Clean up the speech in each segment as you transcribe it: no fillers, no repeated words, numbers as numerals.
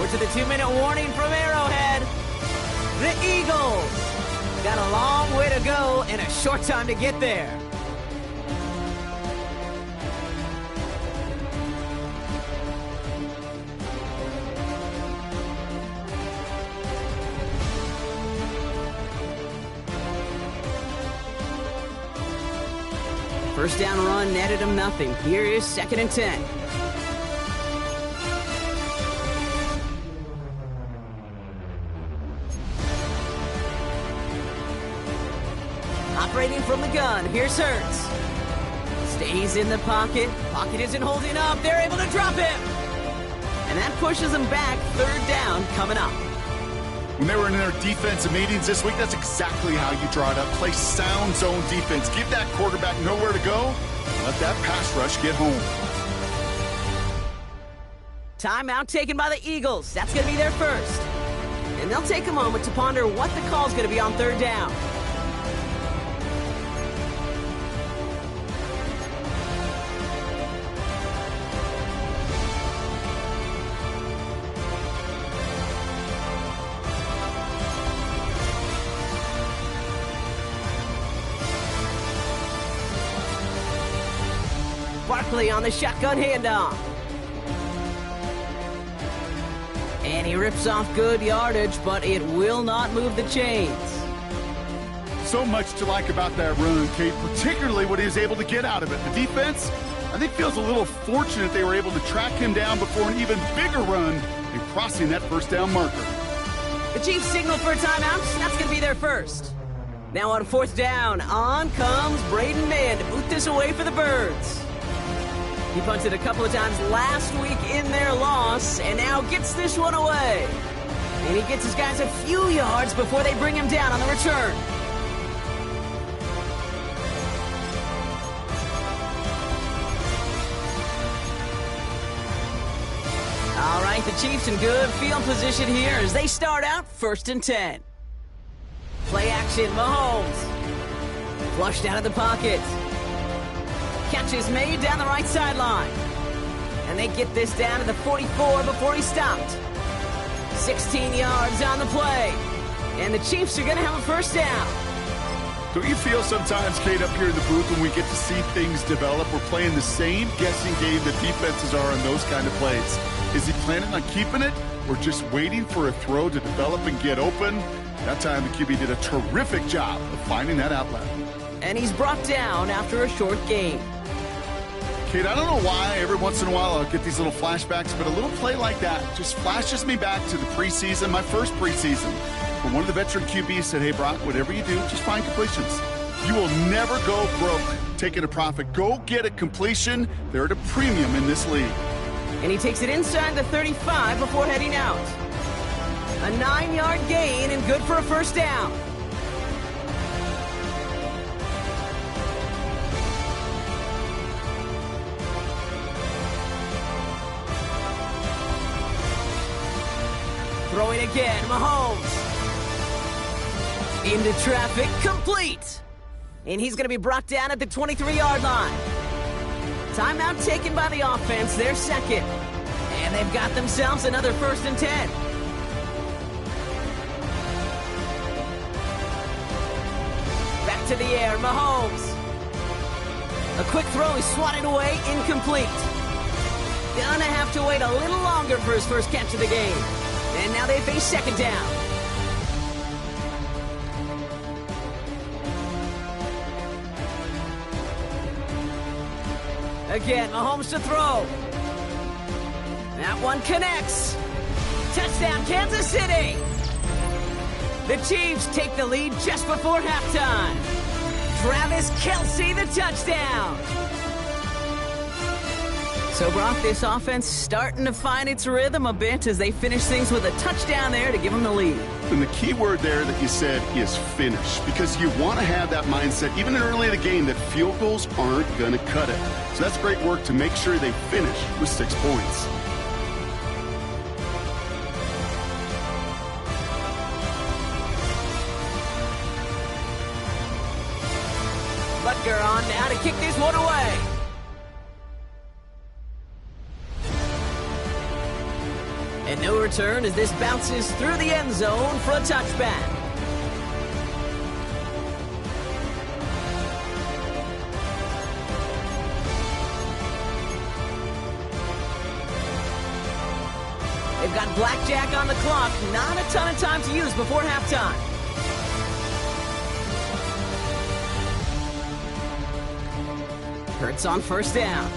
We're to the 2-minute warning from Arrowhead. The Eagles got a long way to go and a short time to get there. First down run netted him nothing. Here is 2nd and 10. Operating from the gun, here's Hurts. Stays in the pocket. Pocket isn't holding up. They're able to drop him. And that pushes them back. 3rd down coming up. When they were in their defensive meetings this week, that's exactly how you draw it up. Play sound zone defense. Give that quarterback nowhere to go. Let that pass rush get home. Timeout taken by the Eagles. That's going to be their first. And they'll take a moment to ponder what the call's going to be on 3rd down. Barkley on the shotgun handoff. And he rips off good yardage, but it will not move the chains. So much to like about that run, Kate, particularly what he was able to get out of it. The defense, I think, feels a little fortunate they were able to track him down before an even bigger run and crossing that 1st down marker. The Chiefs signal for a timeout. That's going to be their first. Now on 4th down, on comes Braden Mann to boot this away for the Birds. He punted a couple of times last week in their loss, and now gets this one away. And he gets his guys a few yards before they bring him down on the return. All right, the Chiefs in good field position here as they start out 1st and 10. Play action, Mahomes. Flushed out of the pocket. Catch is made down the right sideline. And they get this down to the 44 before he stopped. 16 yards on the play. And the Chiefs are going to have a 1st down. Don't you feel sometimes, Kate, up here in the booth when we get to see things develop, we're playing the same guessing game that defenses are on those kind of plays? Is he planning on keeping it or just waiting for a throw to develop and get open? That time the QB did a terrific job of finding that outlet. And he's brought down after a short gain. Kate, I don't know why every once in a while I'll get these little flashbacks, but a little play like that just flashes me back to the preseason, my first preseason, when one of the veteran QBs said, hey, Brock, whatever you do, just find completions. You will never go broke taking a profit. Go get a completion. They're at a premium in this league. And he takes it inside the 35 before heading out. A 9-yard gain and good for a 1st down. Throwing again, Mahomes. Into traffic, complete. And he's going to be brought down at the 23-yard line. Timeout taken by the offense, their 2nd. And they've got themselves another 1st and 10. Back to the air, Mahomes. A quick throw is swatted away, incomplete. Gonna have to wait a little longer for his first catch of the game. And now they face 2nd down. Again, Mahomes to throw. That one connects. Touchdown, Kansas City. The Chiefs take the lead just before halftime. Travis Kelce, the touchdown. So, Brock, this offense starting to find its rhythm a bit as they finish things with a touchdown there to give them the lead. And the key word there that you said is finish, because you want to have that mindset, even early in the game, that field goals aren't going to cut it. So that's great work to make sure they finish with 6 points. Butker on now to kick this one away. And no return as this bounces through the end zone for a touchback. They've got blackjack on the clock. Not a ton of time to use before halftime. Hurts on first down.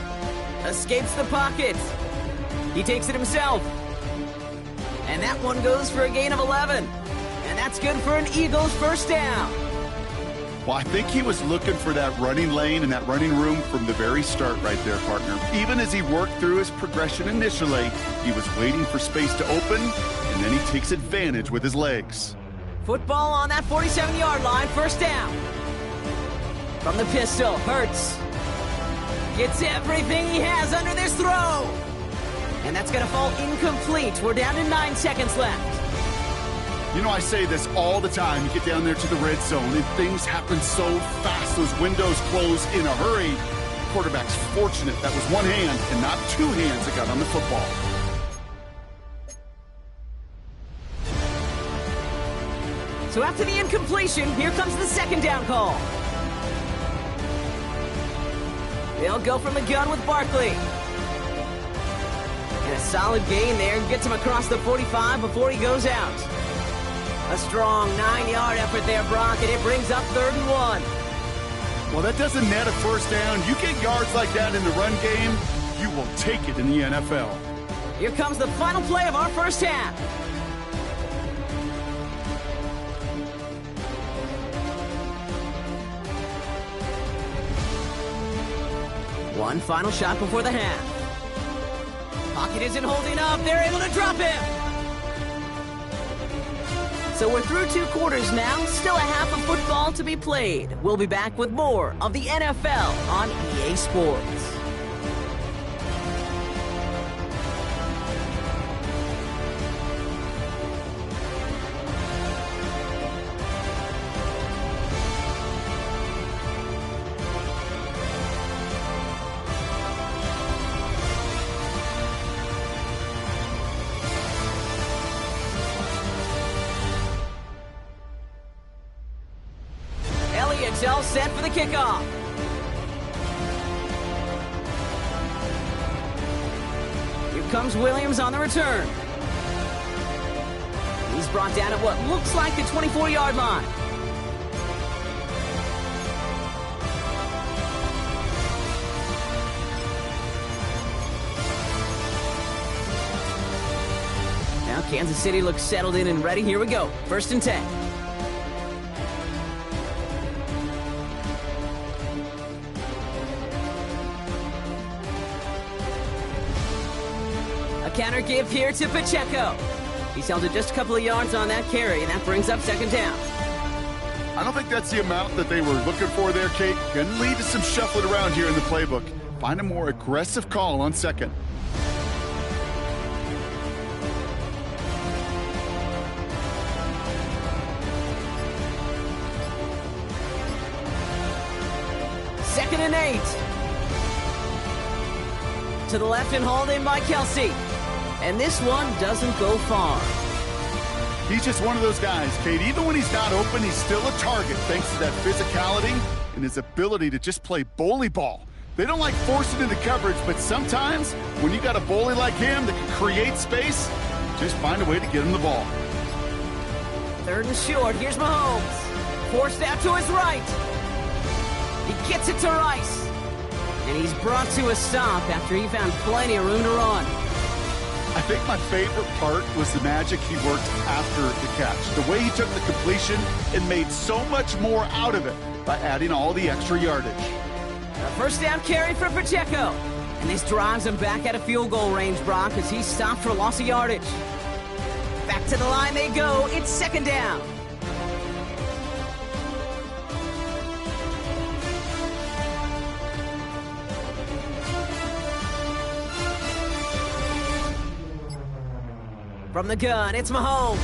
Escapes the pocket. He takes it himself. And that one goes for a gain of 11. And that's good for an Eagles first down. Well, I think he was looking for that running lane and that running room from the very start right there, partner. Even as he worked through his progression initially, he was waiting for space to open, and then he takes advantage with his legs. Football on that 47-yard line, first down. From the pistol, Hurts gets everything he has under this throw. And that's going to fall incomplete. We're down to 9 seconds left. You know, I say this all the time. You get down there to the red zone, and things happen so fast. Those windows close in a hurry. The quarterback's fortunate that was one hand and not two hands that got on the football. So after the incompletion, here comes the second down call. They'll go from the gun with Barkley. And a solid gain there gets him across the 45 before he goes out. A strong 9-yard effort there, Brock, and it brings up 3rd and 1. Well, that doesn't net a first down. You get yards like that in the run game, you will take it in the NFL. Here comes the final play of our first half. One final shot before the half. Pocket isn't holding up. They're able to drop him. So we're through 2 quarters now. Still a half of football to be played. We'll be back with more of the NFL on EA Sports. Elliott's all set for the kickoff. Here comes Williams on the return. He's brought down at what looks like the 24-yard line. Now Kansas City looks settled in and ready. Here we go. 1st and 10. Counter give here to Pacheco. He's held it just a couple of yards on that carry, and that brings up 2nd down. I don't think that's the amount that they were looking for there, Kate. Can lead to some shuffling around here in the playbook. Find a more aggressive call on 2nd. Second and 8. To the left and hauled in by Kelsey. And this one doesn't go far. He's just one of those guys, Kate. Even when he's not open, he's still a target thanks to that physicality and his ability to just play bully ball. They don't like forcing into coverage, but sometimes when you got a bully like him that can create space, just find a way to get him the ball. 3rd and short. Here's Mahomes. Forced out to his right. He gets it to Rice. And he's brought to a stop after he found plenty of room to run. I think my favorite part was the magic he worked after the catch. The way he took the completion and made so much more out of it by adding all the extra yardage. A 1st down carry for Pacheco. And this drives him back at a field goal range, Brock, as he stopped for loss of yardage. Back to the line they go. It's 2nd down. From the gun, it's Mahomes.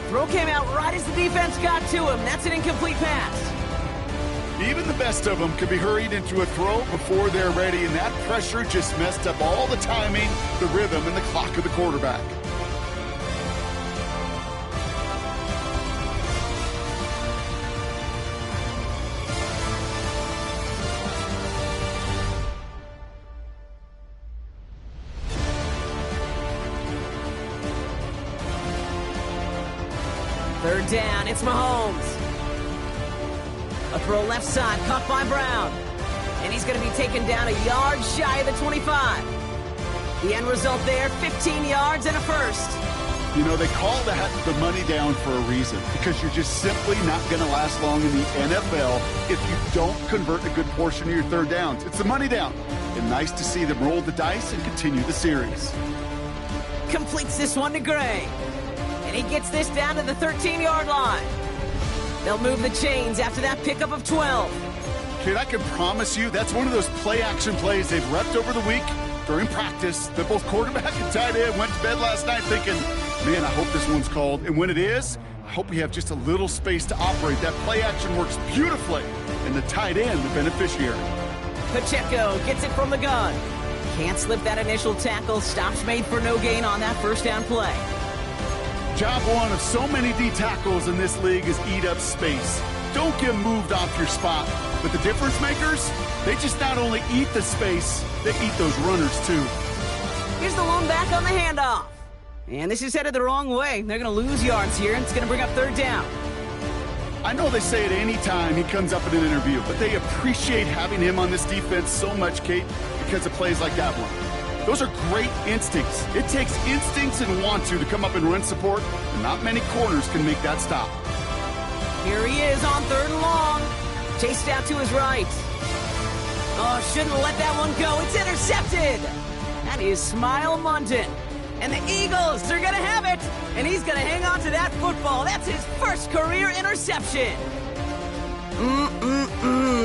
Throw came out right as the defense got to him. That's an incomplete pass. Even the best of them could be hurried into a throw before they're ready, and that pressure just messed up all the timing, the rhythm, and the clock of the quarterback. Third down, it's Mahomes. A throw left side, caught by Brown. And he's going to be taken down a yard shy of the 25. The end result there, 15 yards and a first. You know, they call that the money down for a reason, because you're just simply not going to last long in the NFL if you don't convert a good portion of your third downs. It's the money down. And nice to see them roll the dice and continue the series. Completes this one to Gray. And he gets this down to the 13-yard line. They'll move the chains after that pickup of 12. Kid, I can promise you that's one of those play-action plays they've repped over the week during practice that both quarterback and tight end went to bed last night thinking, man, I hope this one's called. And when it is, I hope we have just a little space to operate. That play-action works beautifully, and the tight end, the beneficiary. Pacheco gets it from the gun. Can't slip that initial tackle. Stops made for no gain on that first down play. Job one of so many D tackles in this league is eat up space. Don't get moved off your spot. But the difference makers, they just not only eat the space, they eat those runners too. Here's the lone back on the handoff. And this is headed the wrong way. They're going to lose yards here, and it's going to bring up third down. I know they say it any time he comes up in an interview, but they appreciate having him on this defense so much, Kate, because of plays like that one. Those are great instincts. It takes instincts and want to come up and run support, and not many corners can make that stop. Here he is on third and long. Chased out to his right. Oh, shouldn't let that one go. It's intercepted. That is Smile London. And the Eagles, they're going to have it. And he's going to hang on to that football. That's his first career interception.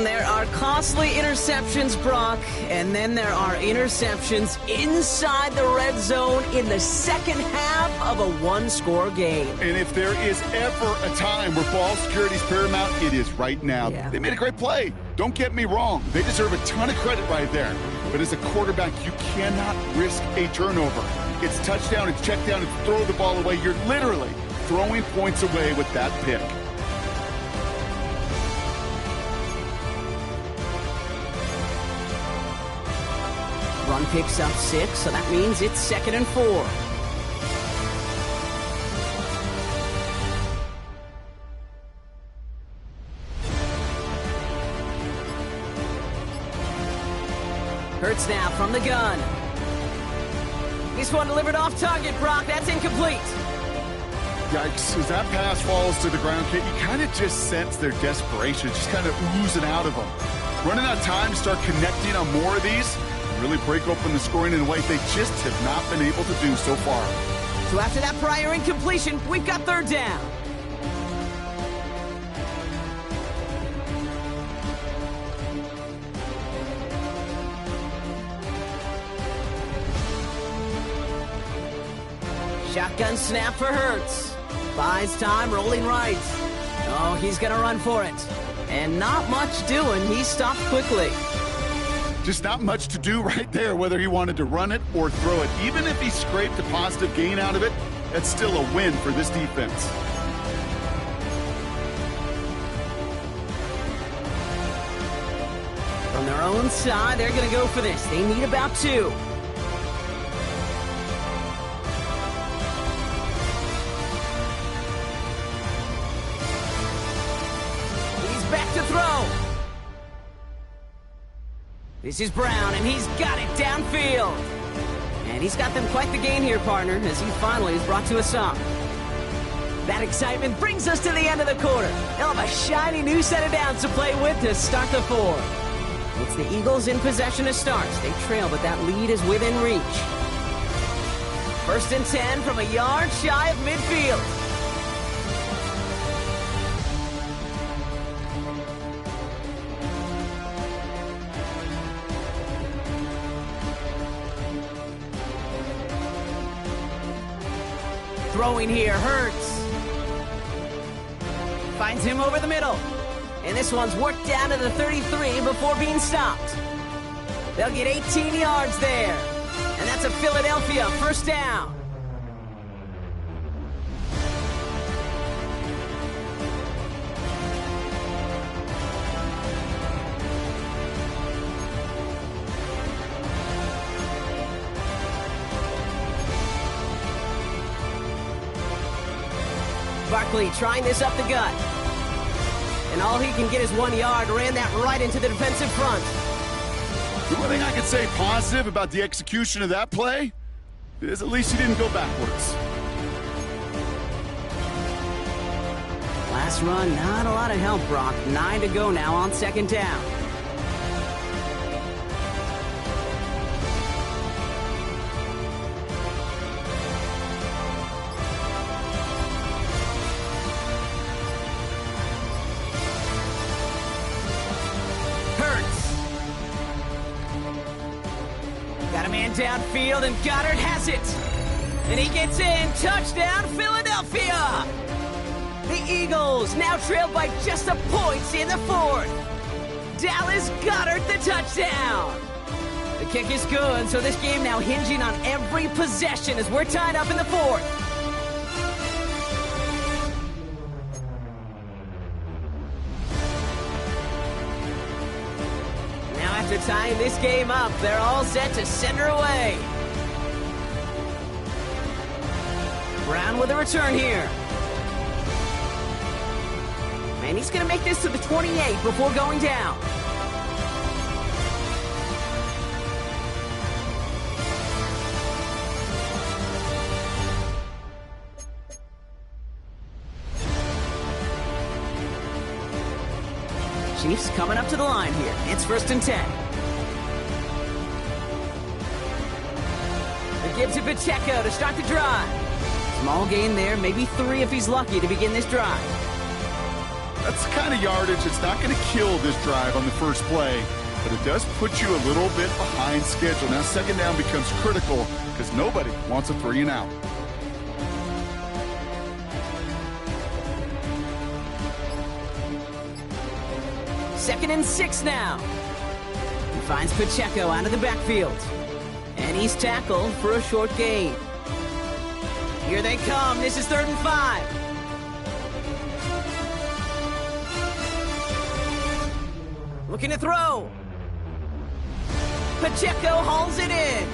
There are costly interceptions, Brock, and then there are interceptions inside the red zone in the second half of a one-score game. And if there is ever a time where ball security is paramount, it is right now. Yeah. They made a great play. Don't get me wrong. They deserve a ton of credit right there. But as a quarterback, you cannot risk a turnover. It's touchdown, it's check down, it's throw the ball away. You're literally throwing points away with that pick. Run picks up 6, so that means it's 2nd and 4. Hurts now from the gun. This one delivered off target, Brock. That's incomplete. Yikes, as that pass falls to the ground, Kate, you kind of just sense their desperation, just kind of oozing out of them. Running out of time to start connecting on more of these, really break open the scoring in a way they just have not been able to do so far. So after that prior incompletion, we've got third down. Shotgun snap for Hurts. Buys time, rolling right. Oh, he's going to run for it. And not much doing. He stopped quickly. Just not much to do right there, whether he wanted to run it or throw it. Even if he scraped a positive gain out of it, that's still a win for this defense. From their own side, they're going to go for this. They need about 2. Back to throw. This is Brown, and he's got it downfield. And he's got them quite the gain here, partner, as he finally is brought to a stop. That excitement brings us to the end of the quarter. They'll have a shiny new set of downs to play with to start the 4. It's the Eagles in possession to start. They trail, but that lead is within reach. 1st and 10 from a yard shy of midfield. Throwing here, Hurts. Finds him over the middle. And this one's worked down to the 33 before being stopped. They'll get 18 yards there. And that's a Philadelphia first down. Barkley trying this up the gut. And all he can get is 1 yard. Ran that right into the defensive front. The one thing I can say positive about the execution of that play is at least he didn't go backwards. Last run, not a lot of help, Brock. 9 to go now on second down. Downfield, and Goddard has it. And he gets in. Touchdown, Philadelphia! The Eagles now trail by just a point in the fourth. Dallas Goedert the touchdown. The kick is good, so this game now hinging on every possession as we're tied up in the fourth. After tying this game up, they're all set to send her away. Brown with a return here. And he's going to make this to the 28 before going down. Chiefs coming up to the line here. It's 1st and 10. They give to Pacheco to start the drive. Small gain there, maybe 3 if he's lucky to begin this drive. That's the kind of yardage that's not going to kill this drive on the first play, but it does put you a little bit behind schedule. Now second down becomes critical because nobody wants a 3 and out. Second and 6 now. He finds Pacheco out of the backfield. And he's tackled for a short gain. Here they come. This is 3rd and 5. Looking to throw. Pacheco hauls it in.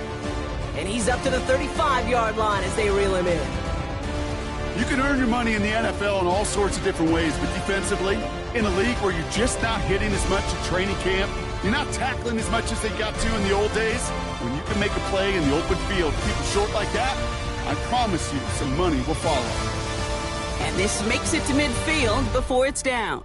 And he's up to the 35-yard line as they reel him in. You can earn your money in the NFL in all sorts of different ways, but defensively, in a league where you're just not hitting as much at training camp, you're not tackling as much as they got to in the old days, when you can make a play in the open field, people short like that, I promise you some money will follow. And this makes it to midfield before it's downed.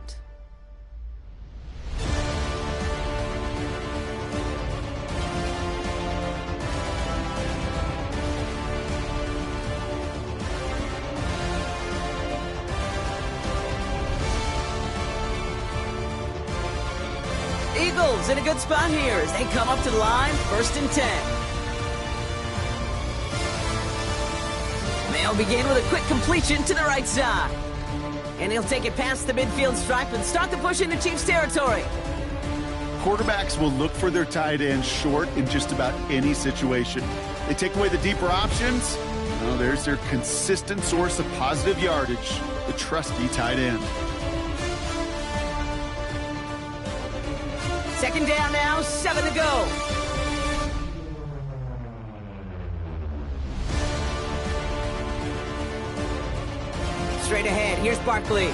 Eagles in a good spot here as they come up to the line, 1st and 10. They'll begin with a quick completion to the right side. And he'll take it past the midfield stripe and start the push into Chiefs territory. Quarterbacks will look for their tight end short in just about any situation. They take away the deeper options. Well, there's their consistent source of positive yardage, the trusty tight end. Second down now, 7 to go. Straight ahead, here's Barkley.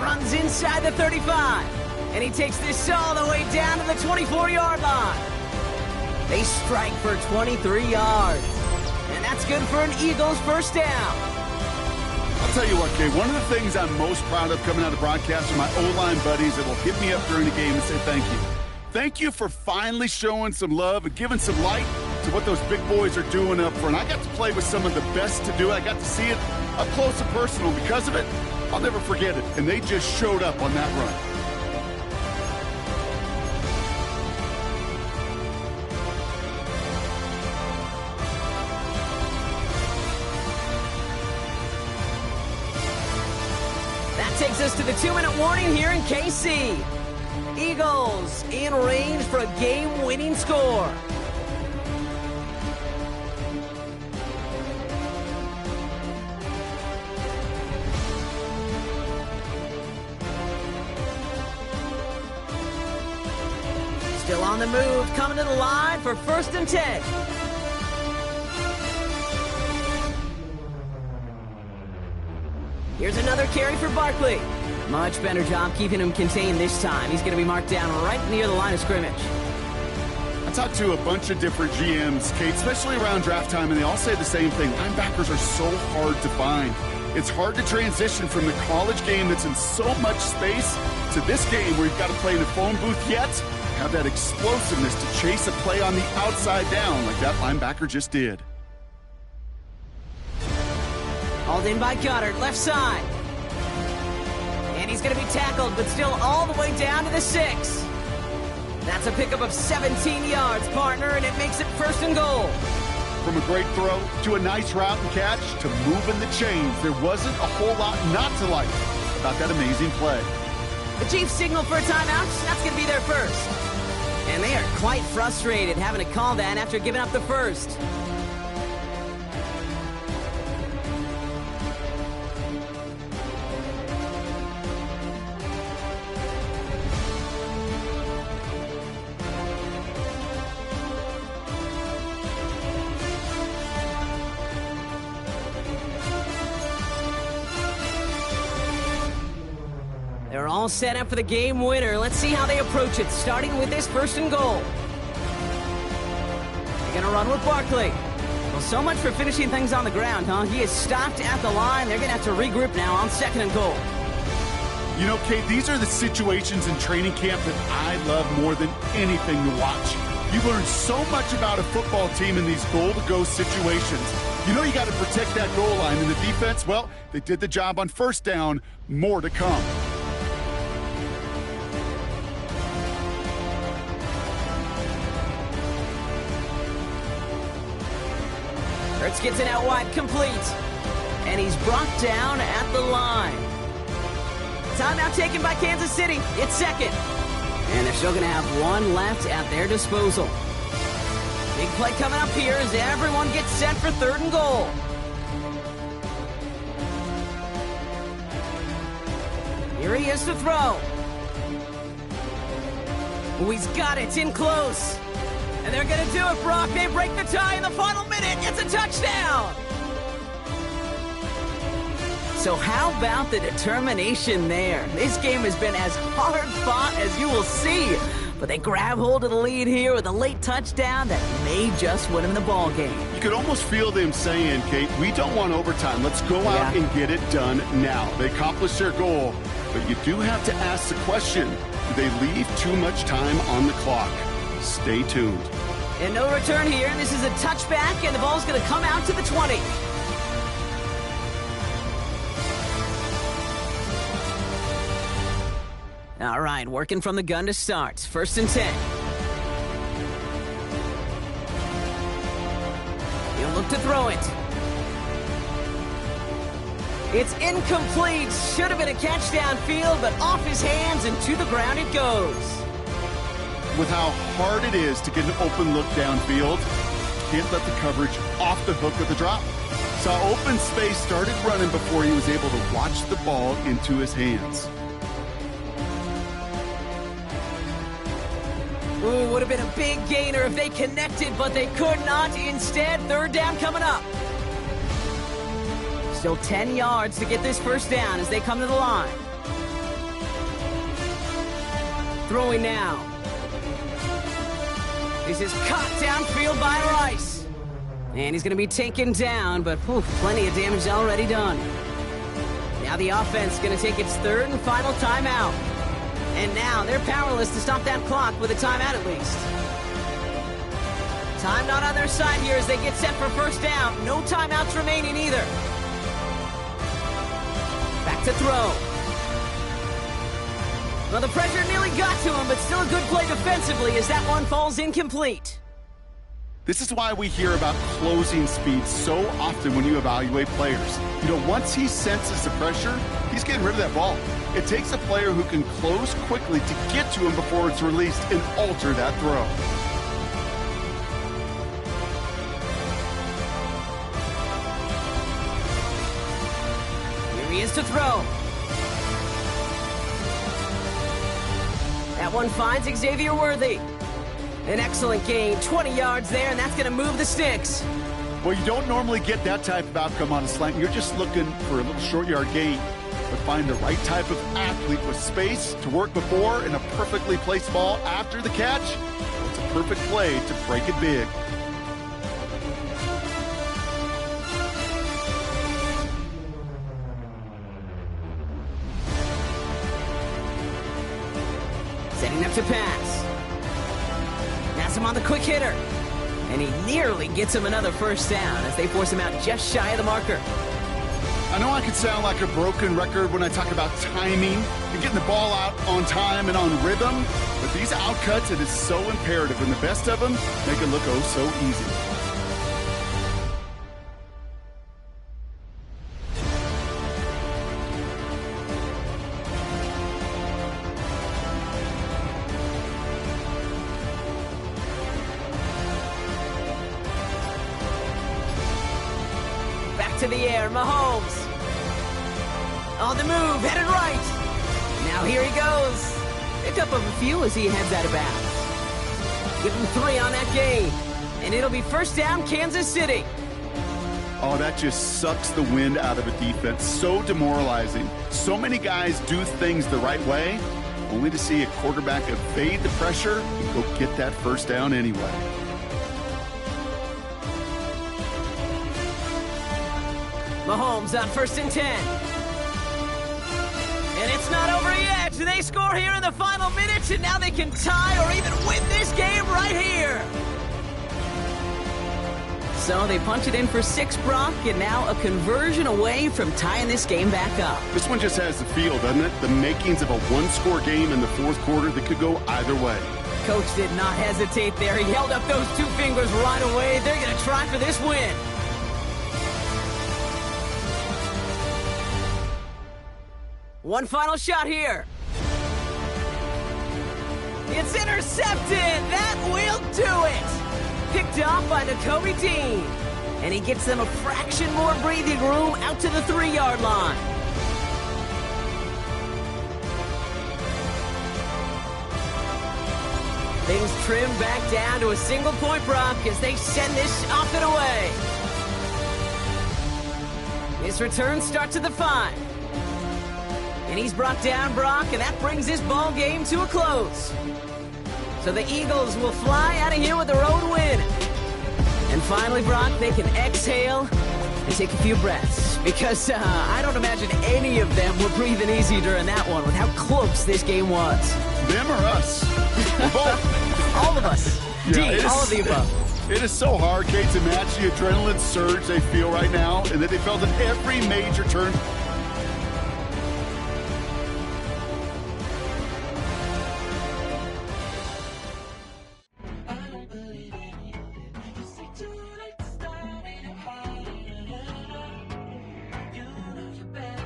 Runs inside the 35. And he takes this all the way down to the 24-yard line. They strike for 23 yards. And that's good for an Eagles first down. I'll tell you what, Kay, one of the things I'm most proud of coming out of broadcast are my O-line buddies that will hit me up during the game and say thank you. Thank you for finally showing some love and giving some light to what those big boys are doing up front. I got to play with some of the best to do it. I got to see it up close and personal. Because of it, I'll never forget it. And they just showed up on that run. That takes us to the 2-minute warning here in KC. Eagles in range for a game-winning score. Still on the move, coming to the line for 1st and 10. Here's another carry for Barkley. Much better job keeping him contained this time. He's going to be marked down right near the line of scrimmage. I talked to a bunch of different GMs, Kate, especially around draft time, and they all say the same thing. Linebackers are so hard to find. It's hard to transition from the college game that's in so much space to this game where you've got to play in a phone booth yet have that explosiveness to chase a play on the outside down like that linebacker just did. Hauled in by Goddard, left side. And he's going to be tackled, but still all the way down to the 6. That's a pickup of 17 yards, partner, and it makes it 1st and goal. From a great throw to a nice route and catch to moving the chains, there wasn't a whole lot not to like about that amazing play. The Chiefs signal for a timeout. That's going to be their first. And they are quite frustrated having to call that after giving up the first. They're all set up for the game winner. Let's see how they approach it, starting with this 1st and goal. They're going to run with Barkley. Well, so much for finishing things on the ground, huh? He is stopped at the line. They're going to have to regroup now on 2nd and goal. You know, Kate, these are the situations in training camp that I love more than anything to watch. You learn so much about a football team in these goal-to-go situations. You know you got to protect that goal line. And the defense, well, they did the job on 1st down. More to come. Hurts gets it out wide, complete. And he's brought down at the line. Timeout taken by Kansas City. It's 2nd. And they're still going to have 1 left at their disposal. Big play coming up here as everyone gets set for 3rd and goal. Here he is to throw. Oh, he's got it in close. And they're going to do it, Brock. They break the tie in the final minute. It's a touchdown. So how about the determination there? This game has been as hard fought as you will see. But they grab hold of the lead here with a late touchdown that may just win them the ball game. You could almost feel them saying, Kate, we don't want overtime. Let's go out and get it done now. They accomplished their goal. But you do have to ask the question, do they leave too much time on the clock? Stay tuned. And no return here. This is a touchback, and the ball's going to come out to the 20. All right, working from the gun to start. 1st and 10. He'll look to throw it. It's incomplete. Should have been a catch downfield, but off his hands and to the ground it goes. With how hard it is to get an open look downfield, can't let the coverage off the hook of the drop. Saw open space, started running before he was able to watch the ball into his hands. Ooh, would have been a big gainer if they connected, but they could not. Instead, 3rd down coming up. Still 10 yards to get this 1st down as they come to the line. Throwing now. This is caught downfield by Rice. And he's going to be taken down, but plenty of damage already done. Now the offense is going to take its 3rd and final timeout. And now they're powerless to stop that clock with a timeout at least. Time not on their side here as they get set for 1st down. No timeouts remaining either. Back to throw. Well, the pressure nearly got to him, but still a good play defensively as that one falls incomplete. This is why we hear about closing speed so often when you evaluate players. You know, once he senses the pressure, he's getting rid of that ball. It takes a player who can close quickly to get to him before it's released and alter that throw. Here he is to throw. That one finds Xavier Worthy. An excellent gain, 20 yards there, and that's going to move the sticks. Well, you don't normally get that type of outcome on a slant. You're just looking for a little short yard gain. But find the right type of athlete with space to work before and a perfectly placed ball after the catch. It's a perfect play to break it big. Setting up to pass. That's him on the quick hitter. And he nearly gets him another first down as they force him out just shy of the marker. I know I could sound like a broken record when I talk about timing and getting the ball out on time and on rhythm, but these outcuts, it is so imperative, and the best of them make it look oh so easy. To the air, Mahomes. On the move, headed right. Now here he goes. Pick up a few as he heads out of bounds. Give him 3 on that gain. And it'll be first down, Kansas City. Oh, that just sucks the wind out of a defense. So demoralizing. So many guys do things the right way, only to see a quarterback evade the pressure and go get that first down anyway. Mahomes on 1st and 10. And it's not over yet. They score here in the final minutes, and now they can tie or even win this game right here. So they punch it in for 6, Brock, and now a conversion away from tying this game back up. This one just has the feel, doesn't it? The makings of a one-score game in the fourth quarter that could go either way. Coach did not hesitate there. He held up those 2 fingers right away. They're going to try for this win. One final shot here. It's intercepted. That will do it. Picked off by Nakobe Dean. And he gets them a fraction more breathing room out to the 3-yard line. Things trim back down to a single point, Brock, as they send this off and away. His return starts at the 5. And he's brought down, Brock, and that brings this ball game to a close. So the Eagles will fly out of here with a road win. And finally, Brock, they can exhale and take a few breaths. Because I don't imagine any of them were breathing easy during that one with how close this game was. Them or us? We're both. All of us. Yeah, all of the above. It is so hard, Kate, to match the adrenaline surge they feel right now, and that they felt at every major turn.